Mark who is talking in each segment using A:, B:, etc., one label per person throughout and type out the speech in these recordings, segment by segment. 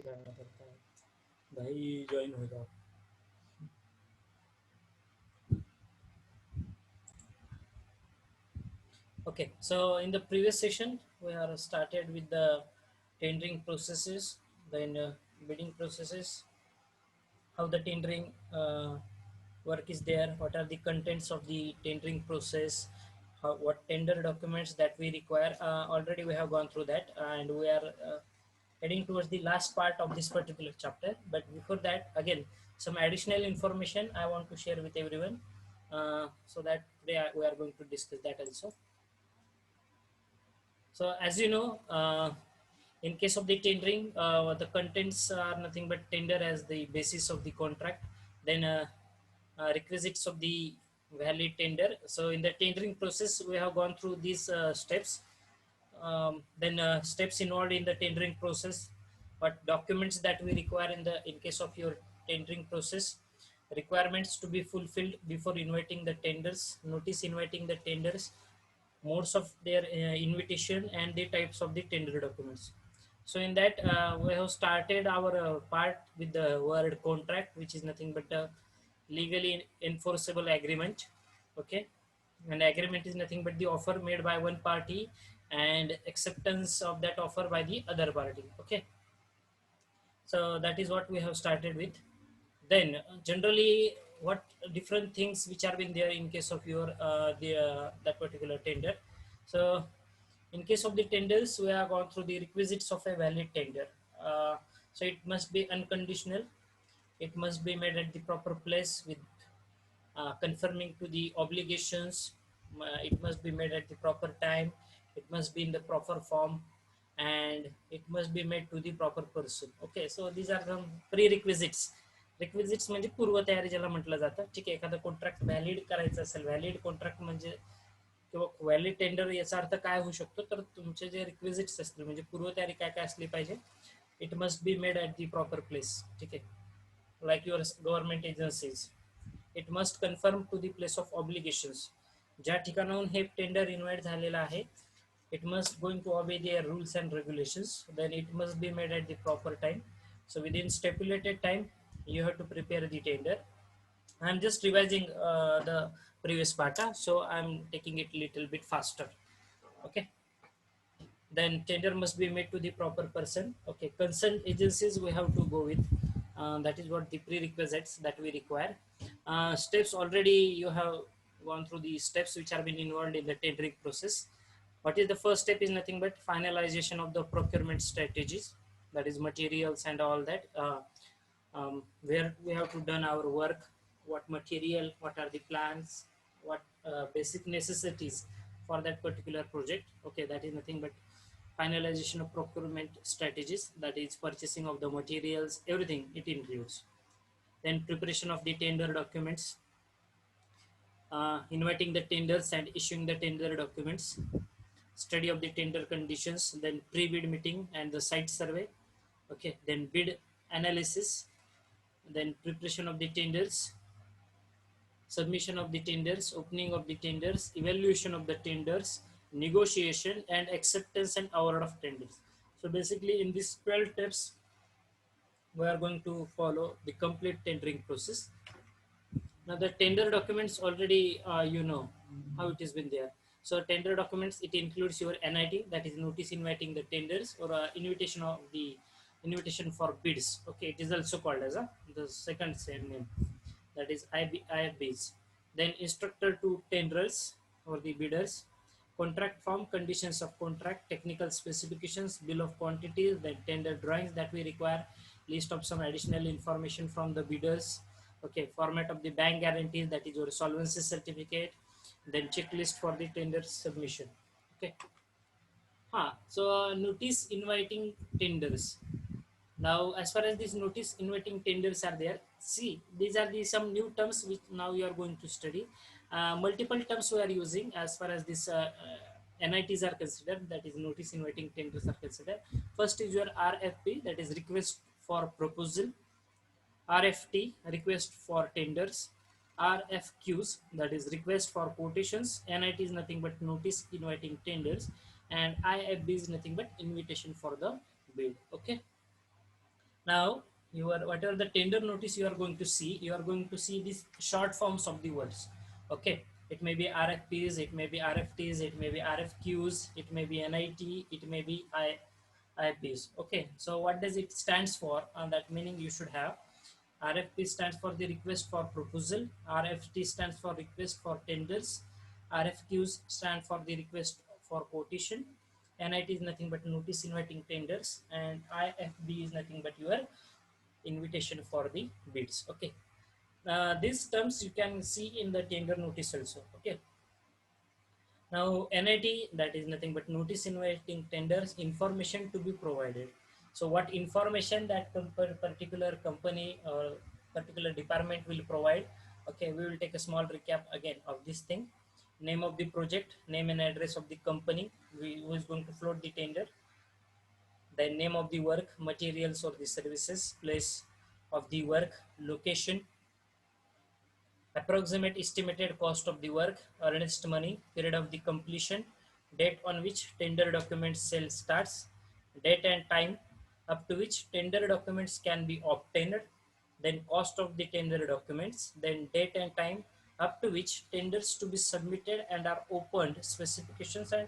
A: करना पड़ता है भाई ज्वाइन हो जाओ. Okay, so in the previous session we are started with the tendering processes, then bidding processes, how the tendering work is there, what are the contents of the tendering process, what tender documents that we require. Already we have gone through that, and we are heading towards the last part of this particular chapter. But before that, again, some additional information I want to share with everyone, so that today we are going to discuss that also. So as you know, in case of the tendering, the contents are nothing but tender as the basis of the contract, then requisites of the valid tender. So in the tendering process, we have gone through these steps. Then steps involved in the tendering process, what documents that we require in case of your tendering process, requirements to be fulfilled before inviting the tenders, notice inviting the tenders, modes of their invitation, and the types of the tender documents. So in that, we have started our part with the word contract, which is nothing but a legally enforceable agreement. Okay, an agreement is nothing but the offer made by one party and acceptance of that offer by the other party. Okay, so that is what we have started with. Then generally, what different things which are been there in case of your that particular tender. So in case of the tenders, we have gone through the requisites of a valid tender. So it must be unconditional, it must be made at the proper place with conforming to the obligations. It must be made at the proper time, it must be in the proper form, and it must be made to the proper person. Okay, so these are some prerequisites. Requisites म्हणजे पूर्वतयारी ज्याला म्हटलं जातं. ठीक आहे, एखादा contract valid करायचं असेल, व्हॅलिड कॉन्ट्रॅक्ट म्हणजे किंवा व्हॅलिड टेंडर, याचा अर्थ काय होऊ शकतो, तर तुमचे जे रिक्विजिट्स असतील म्हणजे पूर्वतयारी काय काय असली पाहिजे. It must be made at the proper place. ठीक आहे, like your government agencies, it must confirm to the place of obligations. ज्या ठिकाणाहून हे टेंडर इन्व्हाइट झालेलं आहे, it must going to obey their rules and regulations. Then it must be made at the proper time. So within stipulated time, you have to prepare the tender. I'm just revising the previous part, so I'm taking it little bit faster. Okay, then tender must be made to the proper person. Okay, consent agencies we have to go with. That is what the prerequisites that we require. Steps already you have gone through the steps which have been involved in the tendering process. What is the first step is nothing but finalization of the procurement strategies, that is materials and all that, where we have to done our work, what material, what are the plans, what basic necessities for that particular project. Okay, that is nothing but finalization of procurement strategies, that is purchasing of the materials, everything it includes. Then preparation of the tender documents, inviting the tenders and issuing the tender documents, study of the tender conditions, then pre-bid meeting and the site survey. Okay, then bid analysis, then preparation of the tenders, submission of the tenders, opening of the tenders, evaluation of the tenders, negotiation, and acceptance and award of tenders. So basically, in these 12 steps, we are going to follow the complete tendering process. Now the tender documents already you know how it has been there. So tender documents, it includes your NIT, that is notice inviting the tenders, or invitation of the invitation for bids. Okay, it is also called as the second same name, that is IFBs. Then instructor to tenders or the bidders, contract form, conditions of contract, technical specifications, bill of quantities, then tender drawings that we require, list of some additional information from the bidders. Okay, format of the bank guarantees, that is your solvency certificate, then checklist for the tender submission. Okay, so notice inviting tenders. Now as far as these notice inviting tenders are there, see, these are the some new terms which now you are going to study. Multiple terms we are using as far as this NITs are considered, that is notice inviting tenders are considered. First is your RFP, that is request for proposal. RFT, request for tenders. RFQs, that is request for quotations. NIT is nothing but notice inviting tenders, and IFB is nothing but invitation for the bid. Okay, Now, your whatever the tender notice you are going to see, you are going to see these short forms of the words. Okay, it may be RFPs, it may be RFTs, it may be RFQs, it may be NIT, it may be IPs. Okay, so what does it stands for? That meaning you should have. RFP stands for the request for proposal. RFT stands for request for tenders. RFQs stand for the request for quotation. NIT is nothing but notice inviting tenders, and IFB is nothing but your invitation for the bids. Okay, these terms you can see in the tender notice also. Okay, now NIT, that is nothing but notice inviting tenders, information to be provided. So what information that particular company or particular department will provide? Okay, we will take a small recap again of this thing. Name of the project, name and address of the company who is going to float the tender, the name of the work, materials or the services, place of the work, location, approximate estimated cost of the work, earnest money, period of the completion, date on which tender document sale starts, date and time up to which tender documents can be obtained, then cost of the tender documents, then date and time up to which tenders to be submitted and are opened, specifications and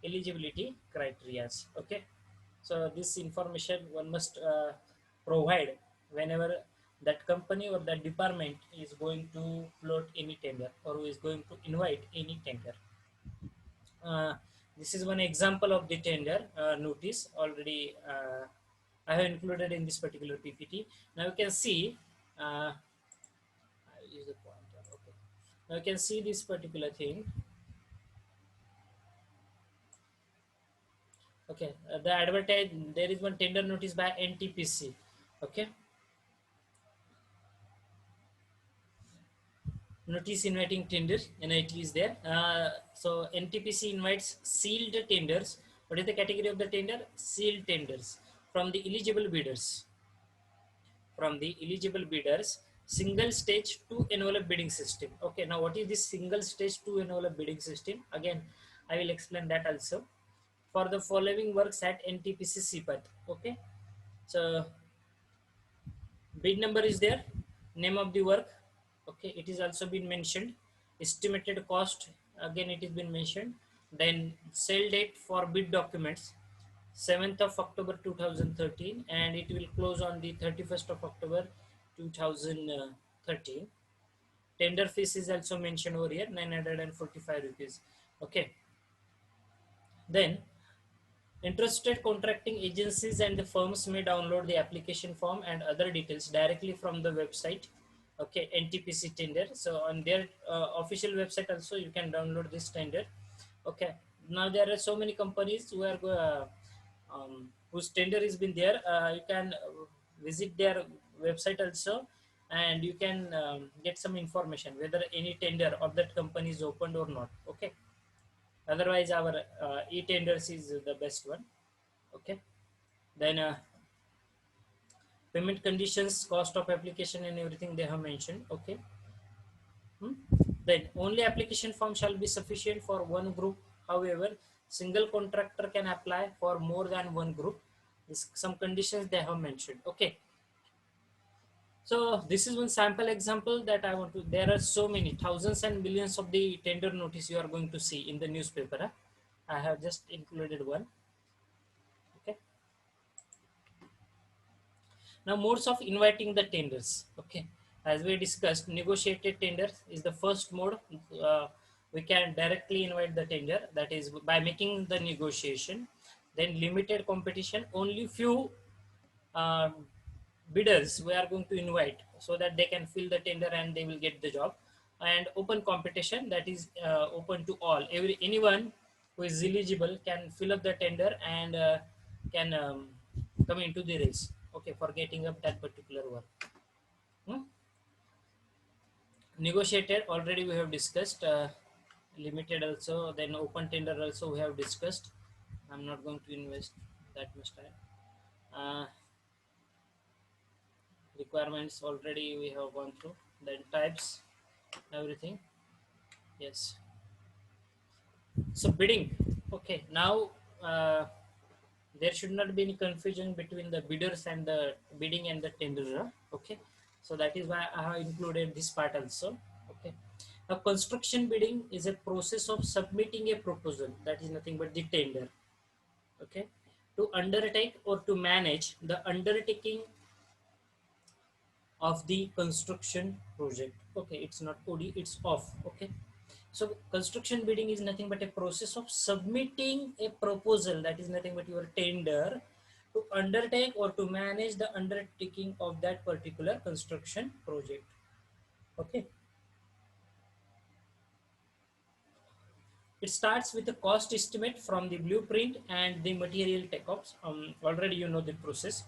A: eligibility criteria. Okay, so this information one must provide whenever that company or that department is going to float any tender or who is going to invite any tender. uh, this is one example of the tender notice already I have included in this particular PPT. Now you can see, I use the pointer. Okay, now you can see this particular thing. Okay, the advertise, there is one tender notice by NTPC. Okay, notice inviting tender, NIT is there. So NTPC invites sealed tenders. What is the category of the tender? Sealed tenders from the eligible bidders. From the eligible bidders, single stage two envelope bidding system. Okay, now what is this single stage two envelope bidding system? Again, I will explain that also. For the following works at NTPC CPAT. Okay, so bid number is there, name of the work. Okay, it is also been mentioned. Estimated cost, again it is been mentioned. Then sale date for bid documents, 7th of October 2013, and it will close on the 31st of October 2013. Tender fees is also mentioned over here, 945 rupees. Okay, then interested contracting agencies and the firms may download the application form and other details directly from the website. Okay, NTPC tender. So on their official website also you can download this tender. Okay, now there are so many companies who are whose tender has been there. You can visit their website also, and you can get some information whether any tender of that company is opened or not. Okay, otherwise our e-tenders is the best one. Okay, then payment conditions, cost of application and everything they have mentioned. Okay. Hmm? Then only application form shall be sufficient for one group. However, single contractor can apply for more than one group. Some conditions they have mentioned. Okay, so this is one sample example that I want to. There are so many thousands and millions of the tender notice you are going to see in the newspaper. Huh? I have just included one. Okay. Now, modes of inviting the tenders. Okay, as we discussed, negotiated tender is the first mode. We can directly invite the tender, that is by making the negotiation. Then limited competition, only few uh, bidders we are going to invite so that they can fill the tender and they will get the job. And open competition, that is open to all. Anyone who is eligible can fill up the tender and can come into the race. Okay, for getting up that particular work. Hmm? Negotiated already we have discussed. Limited also, then open tender also we have discussed. I'm not going to invest that much time. Requirements already we have gone through. Then types, everything. Yes. So bidding. Okay, now There should not be any confusion between the bidders and the bidding and the tenderer. Okay, so that is why I have included this part also. Okay, now construction bidding is a process of submitting a proposal, that is nothing but the tender. Okay, to undertake or to manage the undertaking of the construction project. Okay, it's not OD, it's off. Okay, so construction bidding is nothing but a process of submitting a proposal, that is nothing but your tender, to undertake or to manage the undertaking of that particular construction project. Okay, it starts with a cost estimate from the blueprint and the material takeoffs. Already you know the process.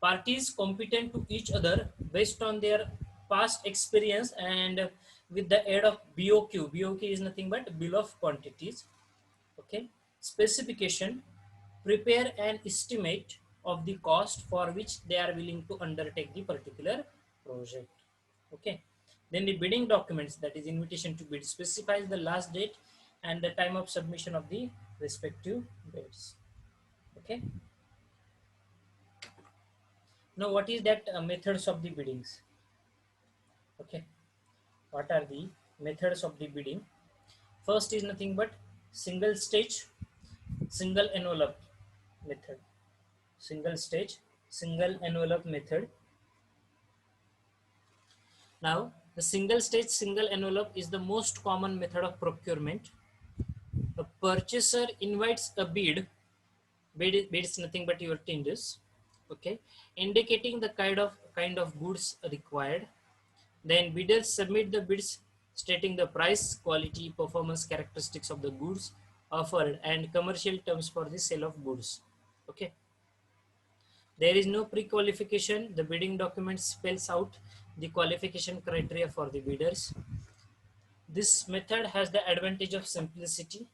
A: Parties competent to each other based on their past experience and with the aid of BOQ. BOQ is nothing but bill of quantities. Okay, specification, prepare an estimate of the cost for which they are willing to undertake the particular project. Okay, then the bidding documents, that is invitation to bid, specifies the last date and the time of submission of the respective bids. Okay, now what is that methods of the biddings? Okay, what are the methods of the bidding? First is nothing but single stage single envelope method. Single stage single envelope method. Now the single stage single envelope is the most common method of procurement. The purchaser invites a bid is nothing but your tenders. Okay, indicating the kind of goods required. Then bidders submit the bids stating the price, quality, performance characteristics of the goods offered and commercial terms for the sale of goods. Okay, there is no pre-qualification. The bidding document spells out the qualification criteria for the bidders. This method has the advantage of simplicity.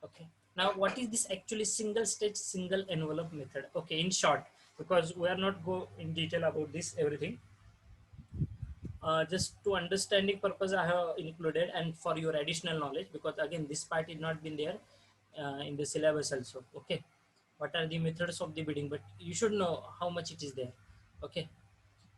A: Okay. Now, what is this actually single stage, single envelope method? Okay, in short, because we are not go in detail about this everything. Just to understanding purpose, I have included, and for your additional knowledge, because again, this part is not been there in the syllabus also. Okay, what are the methods of the bidding? But you should know how much it is there. Okay,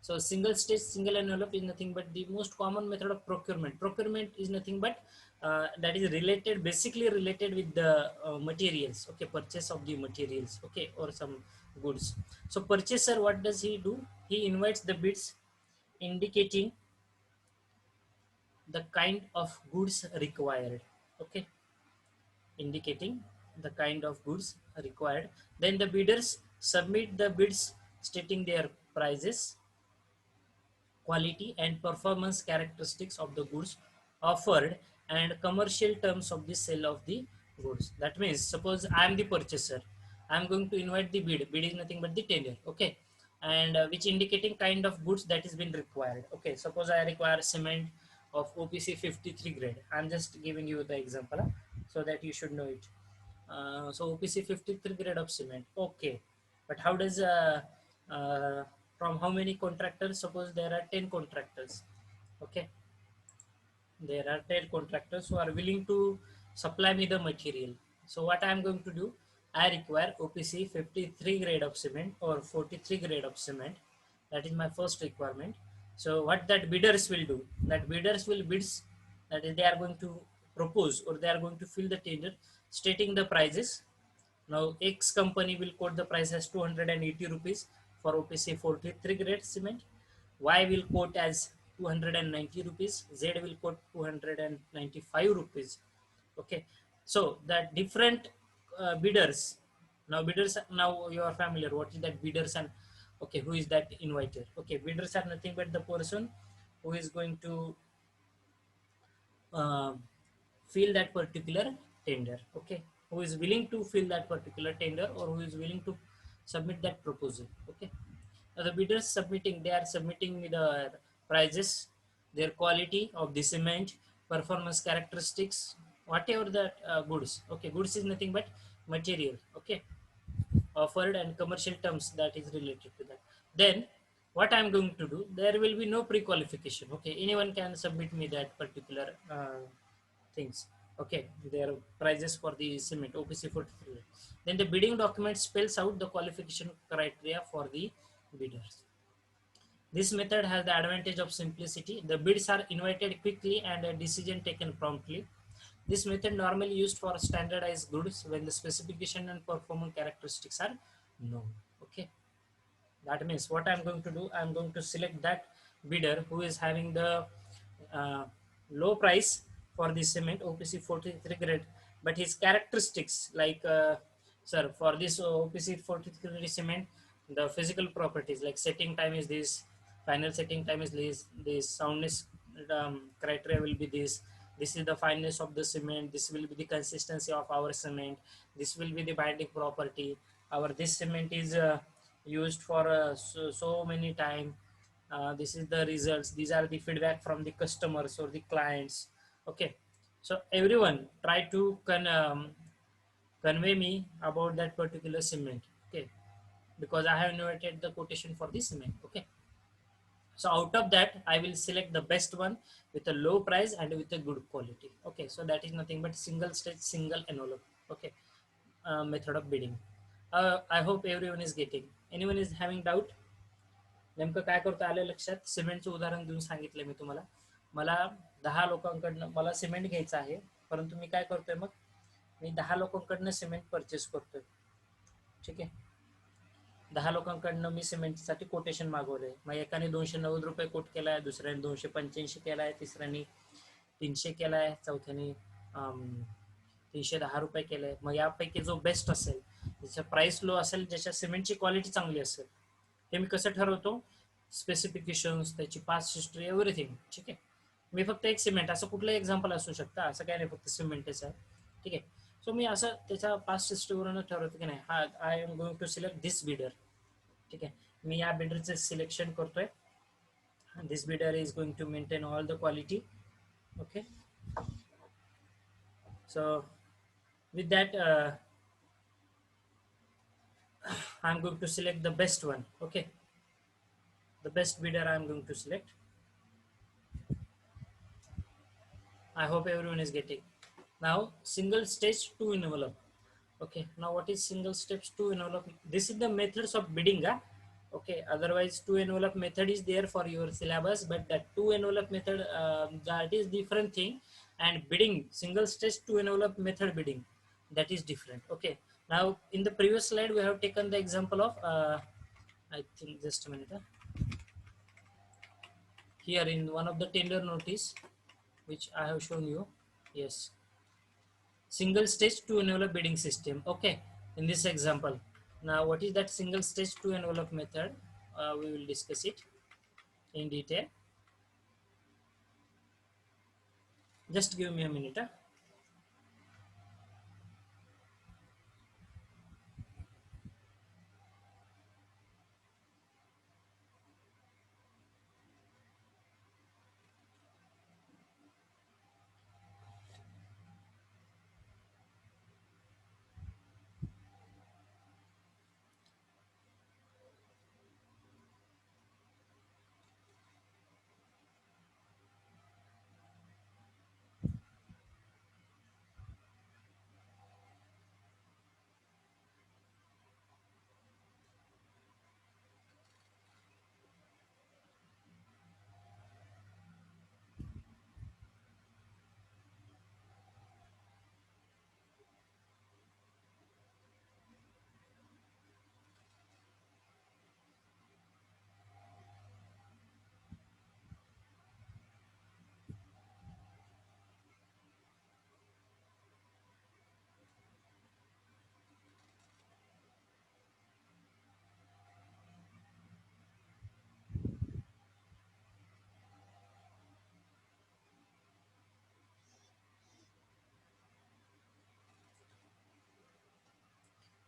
A: so single stage, single envelope is nothing but the most common method of procurement. Procurement is nothing but that is related, basically related with the materials. Okay, purchase of the materials. Okay, or some goods. So purchaser, what does he do? He invites the bids, indicating the kind of goods required. Okay, indicating the kind of goods required. Then the bidders submit the bids stating their prices, quality and performance characteristics of the goods offered and commercial terms of the sale of the goods. That means suppose I am the purchaser, I am going to invite the bid is nothing but the tender. Okay, and which indicating kind of goods that is been required. Okay, suppose I require cement of OPC 53 grade. I'm just giving you the example so that you should know it. So OPC 53 grade of cement. Okay, but how does from how many contractors? Suppose there are 10 contractors. Okay, there are 10 contractors who are willing to supply me the material. So what I am going to do, I require OPC 53 grade of cement or 43 grade of cement. That is my first requirement. So what that bidders will do, that bidders will bids, that is they are going to propose or they are going to fill the tender stating the prices. Now X company will quote the price as 280 rupees for OPC 43 grade cement. Y will quote as 290 rupees. Z will quote 295 rupees. Okay. So that different bidders. Now you are familiar. What is that bidders and okay, who is that invited? Okay, bidders are nothing but the person who is going to uh, fill that particular tender. Okay, who is willing to fill that particular tender or who is willing to submit that proposal. Okay, now the bidders submitting, they are submitting the prices, their quality of the cement, performance characteristics, whatever that goods. Okay, goods is nothing but material. Okay, offered and commercial terms that is related to that. Then what I'm going to do, there will be no pre-qualification. Okay, anyone can submit me that particular things. Okay, their prices for the cement OPC 43. Then the bidding document spells out the qualification criteria for the bidders. This method has the advantage of simplicity. The bids are invited quickly and a decision taken promptly. This method normally used for standardized goods when the specification and performance characteristics are known. Okay, that means what I'm going to do, I'm going to select that bidder who is having the uh, low price for the cement OPC 43 grade, but his characteristics like sir, for this OPC 43 cement, the physical properties like setting time is this, final setting time is this soundness criteria will be this is the fineness of the cement, this will be the consistency of our cement, this will be the binding property, our this cement is used for so many time, this is the results, these are the feedback from the customers or the clients. Okay, so everyone try to convey me about that particular cement. Okay, because I have invited the quotation for the cement. Okay, so out of that I will select the best one with a low price and with a good quality. Okay, so that is nothing but single stage single envelope. Okay, method of bidding. I hope everyone is getting. Anyone is having doubt? नेमकं काय करतो आलं लक्षात, सिमेंटचं उदाहरण देऊन सांगितलं मी तुम्हाला. मला 10 लोकांकडनं मला सिमेंट घ्यायचं आहे, परंतु मी काय करतोय मग, मी 10 लोकांकडनं सिमेंट परचेस करतोय. ठीक आहे, 10 लोकांकडनं मी सिमेंटसाठी कोटेशन मागवलंय. मग एकाने ₹290 कोट केलाय, दुसऱ्याने 285 केलाय, तिसऱ्याने 300 केलाय, चौथ्याने ₹310 केलंय. मग यापैकी जो बेस्ट असेल, ज्याचा प्राइस लो असेल, ज्याच्या सिमेंटची क्वालिटी चांगली असेल, हे मी कसं ठरवतो, स्पेसिफिकेशन्स, त्याची पास्ट हिस्ट्री, एव्हरीथिंग. ठीक आहे, मी फक्त एक सिमेंट, असं कुठलं एक्झाम्पल असू शकतं, असं काय नाही, फक्त सिमेंटच आहे. ठीक आहे, सो मी असं त्याच्या पास्ट हिस्ट्रीवरून ठरवतो की नाही, हा I am going to select this bidder. ठीक आहे, मी या बिडरचं सिलेक्शन करतोय. This bidder is going to maintain all the quality. Okay, so with that I'm going to select the best one. Okay, the best bidder I'm going to select. I hope everyone is getting. Now single stage 2 envelope. Okay, now what is single steps 2 envelope? This is the methods of bidding. Okay, otherwise 2 envelope method is there for your syllabus, but that 2 envelope method, that is different thing, and bidding single stage 2 envelope method bidding, that is different. Okay, now in the previous slide we have taken the example of I think just a minute. Here in one of the tender notice which I have shown you, yes, single stage 2 envelope bidding system. Okay, in this example, now what is that single stage 2 envelope method? We will discuss it in detail. Just give me a minute.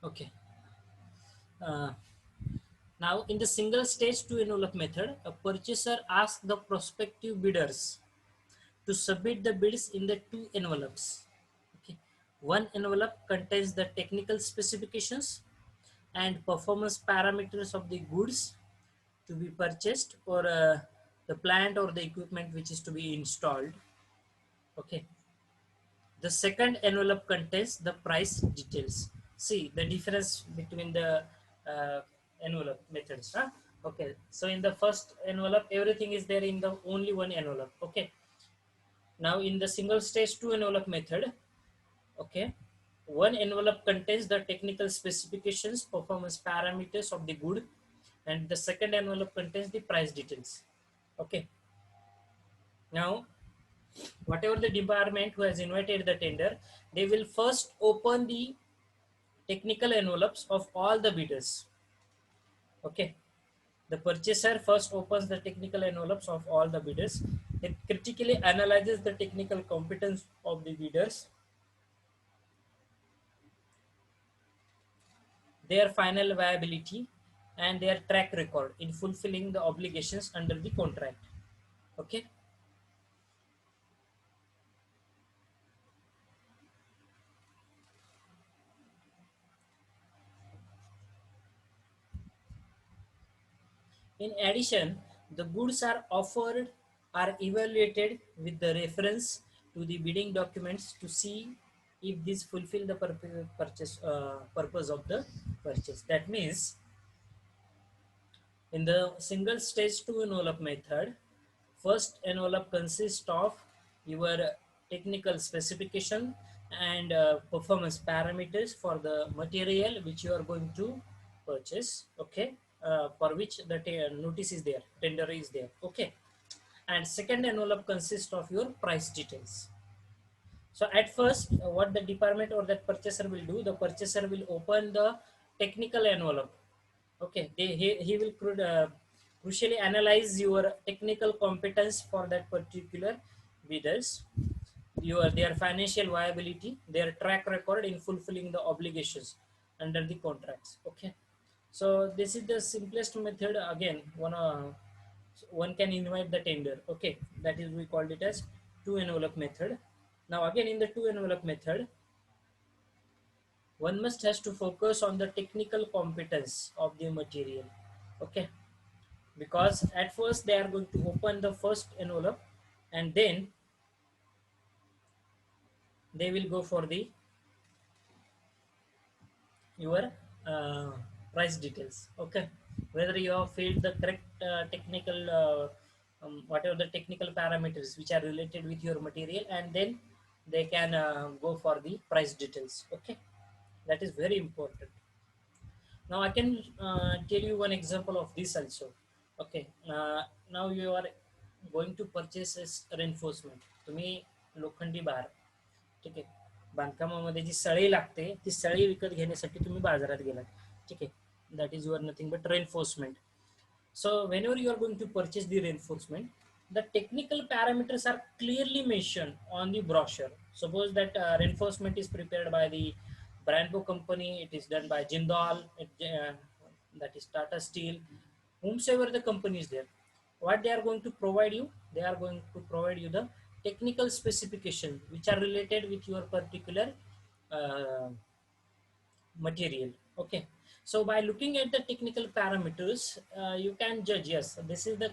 A: Okay. Uh, Now in the single stage 2 envelope method, a purchaser asks the prospective bidders to submit the bids in the two envelopes. Okay. One envelope contains the technical specifications and performance parameters of the goods to be purchased, or the plant or the equipment which is to be installed. Okay. The second envelope contains the price details. See the difference between the uh, envelope methods, huh? Okay, so in the first envelope everything is there in the only one envelope. Okay, now in the single stage two envelope method, okay, one envelope contains the technical specifications, performance parameters of the good, and the second envelope contains the price details. Okay, now whatever the department who has invited the tender, they will first open the technical envelopes of all the bidders. Okay, the purchaser first opens the technical envelopes of all the bidders. It critically analyzes the technical competence of the bidders, their final viability, and their track record in fulfilling the obligations under the contract. Okay, in addition, the goods are offered are evaluated with the reference to the bidding documents to see if these fulfill the purpose of the purchase. That means in the single stage two envelope method, first envelope consists of your technical specification and performance parameters for the material which you are going to purchase. Okay, for which the notice is there, tender is there. Okay, and second envelope consists of your price details. So at first, what the department or that purchaser will do, the purchaser will open the technical envelope. Okay, he will crucially analyze your technical competence for that particular bidders, your their financial viability, their track record in fulfilling the obligations under the contracts. Okay, so this is the simplest method. Again, one can invite the tender. Okay, that is we called it as two envelope method. Now again in the two envelope method, one must has to focus on the technical competence of the material. Okay, because at first they are going to open the first envelope and then they will go for the your uh, price details. Okay, whether you have filled the correct technical whatever the technical parameters which are related with your material, and then they can go for the price details. Okay, that is very important. Now I can tell you one example of this also. Okay, now you are going to purchase as reinforcement. तुम्ही लोखंडी बार, ठीक आहे, बांधकामामध्ये जी सळई लागते ती सळई विकत घेण्यासाठी तुम्ही बाजारात गेलात. ठीक आहे, that is your nothing but reinforcement. So whenever you are going to purchase the reinforcement, the technical parameters are clearly mentioned on the brochure. Suppose that reinforcement is prepared by the Brandbo company, it is done by Jindal, that is Tata Steel, whomsoever the company is there. What they are going to provide you? They are going to provide you the technical specifications which are related with your particular uh, material. Okay, so by looking at the technical parameters, you can judge, yes, this is the